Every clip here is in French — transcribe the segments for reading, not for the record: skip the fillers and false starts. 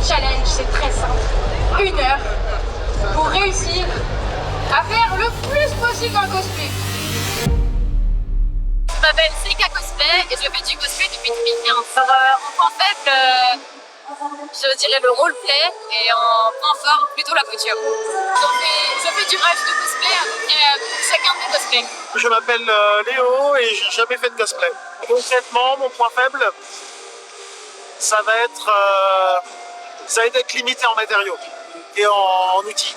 challenge, c'est très simple. 1 heure pour réussir à faire le plus possible un cosplay. Je m'appelle Seika Cosplay et je fais du cosplay depuis 2015. Alors, en point faible, je dirais le roleplay et en point fort, plutôt la couture. Je fais du rush de cosplay à peu près pour chacun de mes cosplays. Je m'appelle Léo et j'ai jamais fait de cosplay. Concrètement, mon point faible, ça va être limité en matériaux et en outils.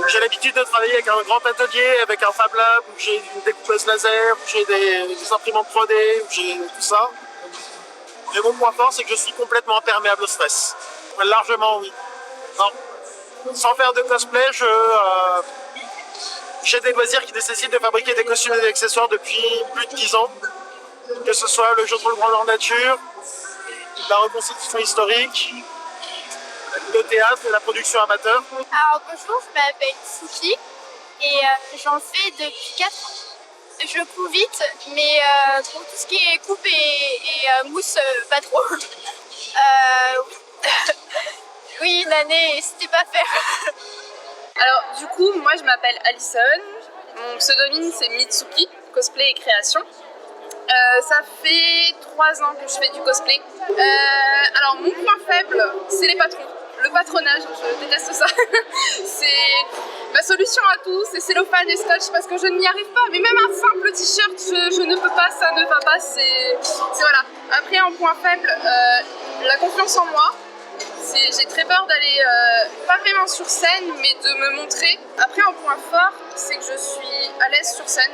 J'ai l'habitude de travailler avec un grand atelier, avec un Fab Lab, où j'ai une découpeuse laser, où j'ai des imprimantes 3D, où j'ai tout ça. Mais mon point fort, c'est que je suis complètement imperméable au stress. Largement, oui. Non. Sans faire de cosplay, j'ai des loisirs qui nécessitent de fabriquer des costumes et des accessoires depuis plus de 10 ans. Que ce soit le jeu de rôle grandeur nature, la reconstitution historique, le théâtre et la production amateur. Alors bonjour, je m'appelle Suki et j'en fais depuis 4 ans. Je couds vite, mais pour tout ce qui est coupe et mousse, pas trop. Oui, une année, c'était pas faire. Alors du coup, moi je m'appelle Alison, mon pseudonyme c'est Mitsuki, cosplay et création. Ça fait 3 ans que je fais du cosplay. Alors mon point faible, c'est les patrons. Le patronage, je déteste ça. C'est ma solution à tout, c'est cellophane et scotch parce que je n'y arrive pas. Mais même un simple t-shirt, je ne peux pas, ça ne va pas. C'est voilà. Après, en point faible, la confiance en moi. J'ai très peur d'aller, pas vraiment sur scène, mais de me montrer. Après, en point fort, c'est que je suis à l'aise sur scène.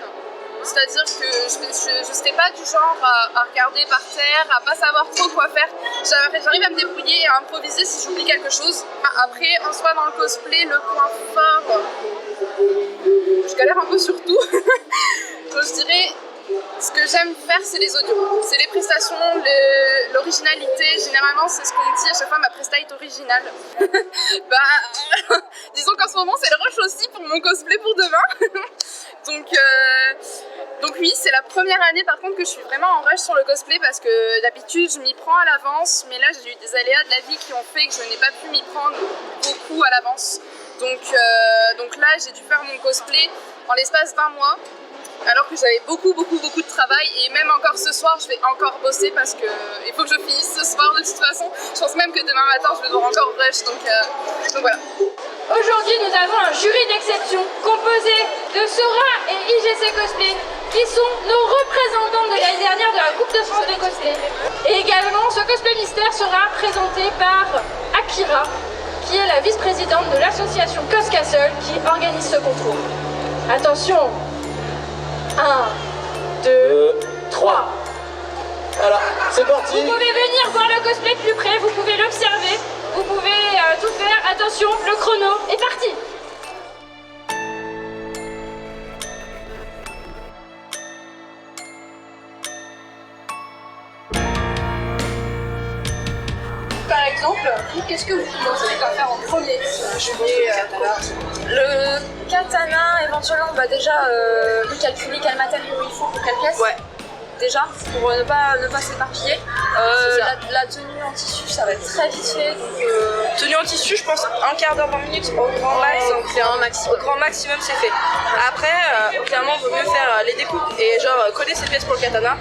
C'est-à-dire que je ne serai pas du genre à regarder par terre, à pas savoir trop quoi faire. J'arrive à me débrouiller et à improviser si j'oublie quelque chose. Après, en soi, dans le cosplay, le point fort, je galère un peu sur tout. Donc, je dirais, ce que j'aime faire, c'est les audios. C'est les prestations, l'originalité. Généralement, c'est ce qu'on me dit à chaque fois, ma presta est originale. Disons qu'en ce moment, c'est le rush aussi pour mon cosplay pour demain. Donc oui, c'est la première année par contre que je suis vraiment en rush sur le cosplay parce que d'habitude je m'y prends à l'avance, mais là j'ai eu des aléas de la vie qui ont fait que je n'ai pas pu m'y prendre beaucoup à l'avance. Donc là j'ai dû faire mon cosplay en l'espace d'1 mois, alors que j'avais beaucoup de travail et même encore ce soir je vais encore bosser parce que il faut que je finisse ce soir de toute façon. Je pense même que demain matin je vais devoir encore rush, donc voilà. Aujourd'hui, nous avons un jury d'exception composé de Sora et IGC Cosplay, qui sont nos représentants de l'année dernière de la Coupe de France de cosplay. Et également, ce cosplay mystère sera présenté par Akira, qui est la vice-présidente de l'association Cos Castle qui organise ce concours. Attention, 1, 2, 3. Voilà, c'est parti. Vous pouvez venir voir le cosplay de plus près, vous pouvez l'observer, vous pouvez tout faire. Attention, le chrono est parti. Par exemple, qu'est-ce que vous pensez à faire en premier? Le katana, éventuellement, déjà lui calculer quel matériau il faut pour quelle pièce. Ouais. Déjà, pour ne pas s'éparpiller. La tenue en tissu, ça va être très vite fait. Tenue en tissu, je pense un quart d'heure, 20 minutes au grand max. Au grand maximum, c'est fait. Après, clairement, il vaut mieux faire les découpes et genre coller ses pièces pour le katana.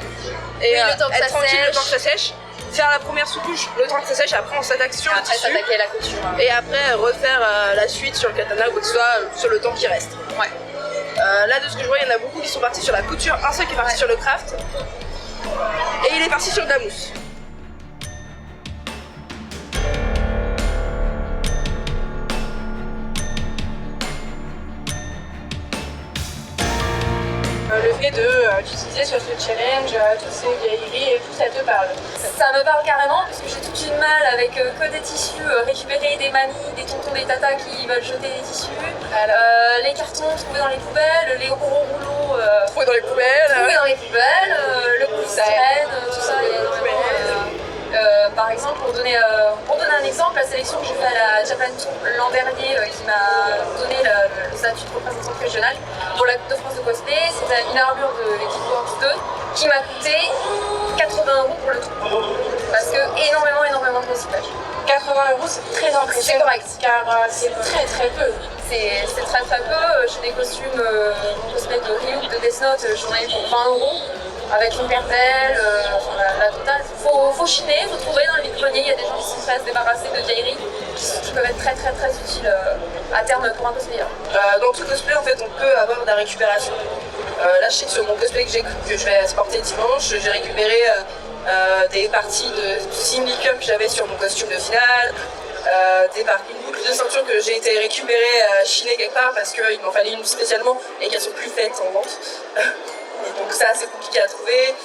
Et le temps que être ça tranquille sèche. le temps que ça sèche. Faire la première sous-couche le temps que ça sèche, après on s'attaque sur le Après, tissu. s'attaquer à la couture. Et après refaire la suite sur le katana ou quoi que ce soit sur le temps qui reste. Ouais. Là de ce que je vois, il y en a beaucoup qui sont partis sur la couture, un seul qui est parti sur le craft et il est parti sur de la mousse. Le fait d'utiliser sur ce challenge toutes ces vieilleries et tout ça te parle? Ça me parle carrément parce que j'ai toute une malle avec que des tissus, récupérer des mamies, des tontons, des tatas qui veulent jeter des tissus, les cartons trouvés dans les poubelles, les gros rouleaux Trouvés dans les poubelles. le polystyrène, tout ça, il y a énormément. Par exemple, pour donner un exemple, la sélection que j'ai fait à la Japan Tour l'an dernier, qui m'a donné le statut de représentante régionale pour la Coupe de France de cosplay, c'était une armure de l'équipe Works 2 qui m'a coûté 80 € pour le tout. Parce que énormément de recyclage. 80 € c'est très impressionnant. C'est correct. Car c'est très peu. C'est très peu. J'ai des costumes, mon cosplay de Ryuk de Death Note, j'en ai eu pour 20 € avec une cartelle, la totale. Faut chiner, faut trouver dans les vides-greniers. Il y a des gens qui sont prêts à se débarrasser de vieilleries qui peuvent être très utiles à terme pour un cosplayer. Dans tout cosplay, en fait, on peut avoir de la récupération. Là, je sais que sur mon cosplay que je vais exporter dimanche, j'ai récupéré des parties de simili-cup que j'avais sur mon costume de finale, une boucle de ceinture que j'ai été récupérée, chinée quelque part parce qu'il m'en fallait une spécialement et qu'elles sont plus faites en vente. Et donc ça, c'est compliqué à trouver.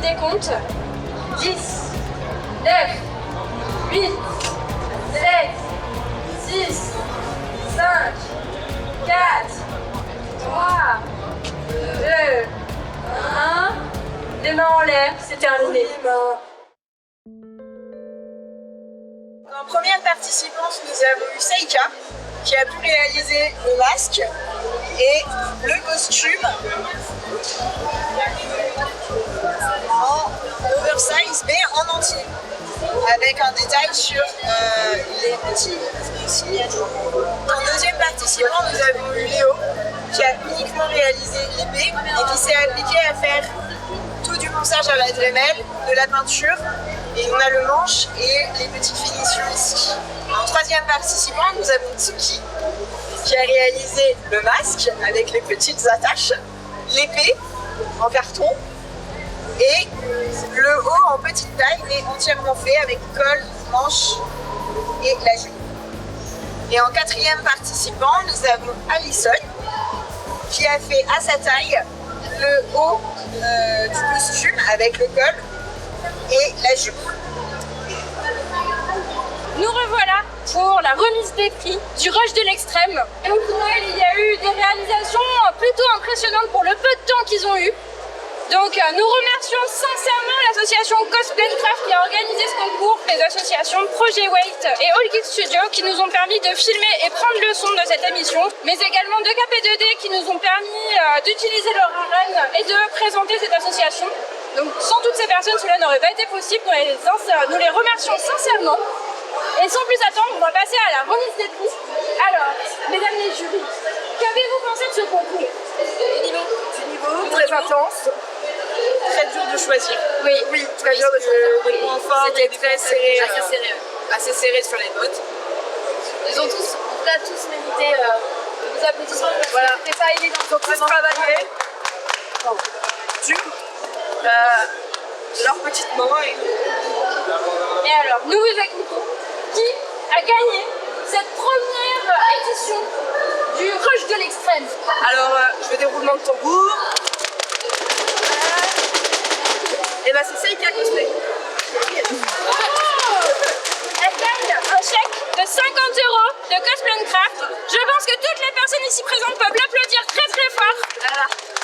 Décompte 10, 9, 8, 7, 6, 5, 4, 3, 2, 1. Les mains en l'air, c'est terminé. En première participante, nous avons eu Seika qui a pu réaliser le masque et le costume en oversize mais en entier avec un détail sur les petits signatures. En deuxième participant, nous avons eu Léo qui a uniquement réalisé l'épée et qui s'est appliqué à faire tout du ponçage à la Dremel, de la peinture, et on a le manche et les petites finitions ici. En troisième participant, nous avons Tsuki qui a réalisé le masque avec les petites attaches, l'épée en carton et le haut en petite taille mais entièrement fait avec col, manche et la jupe. Et en quatrième participant, nous avons Alison qui a fait à sa taille le haut du costume avec le col et la jupe. Nous revoilà pour la remise des prix du Rush de l'Extrême. Et au final, il y a eu des réalisations plutôt impressionnantes pour le peu de temps qu'ils ont eu. Donc nous remercions sincèrement l'association Cosplay Craft qui a organisé ce concours, les associations Projet Wait et All Geek Studio qui nous ont permis de filmer et prendre le son de cette émission, mais également de KP2D qui nous ont permis d'utiliser leur arène et de présenter cette association. Donc sans toutes ces personnes, cela n'aurait pas été possible, nous les remercions sincèrement. Et sans plus attendre, on va passer à la remise des prix. Alors, mesdames les jurys, qu'avez-vous pensé de ce concours? Du niveau, très intense. Très dur de choisir. Oui, très dur de choisir. C'était très serré. Assez serré sur les notes. Ils ont tous, en tout cas, tous mérité des applaudissements. Voilà. C'était pas évident. Ils ont tous travaillé. Dur. Leur petite main. Et alors, nous vous écoutons. Qui a gagné cette première édition du Rush de l'Extrême? Alors, je fais des roulements de tambour. Et là, c'est Seika Cosplay. Elle gagne un chèque de 50 € de Cosplay Craft. Je pense que toutes les personnes ici présentes peuvent l'applaudir très très fort. Voilà.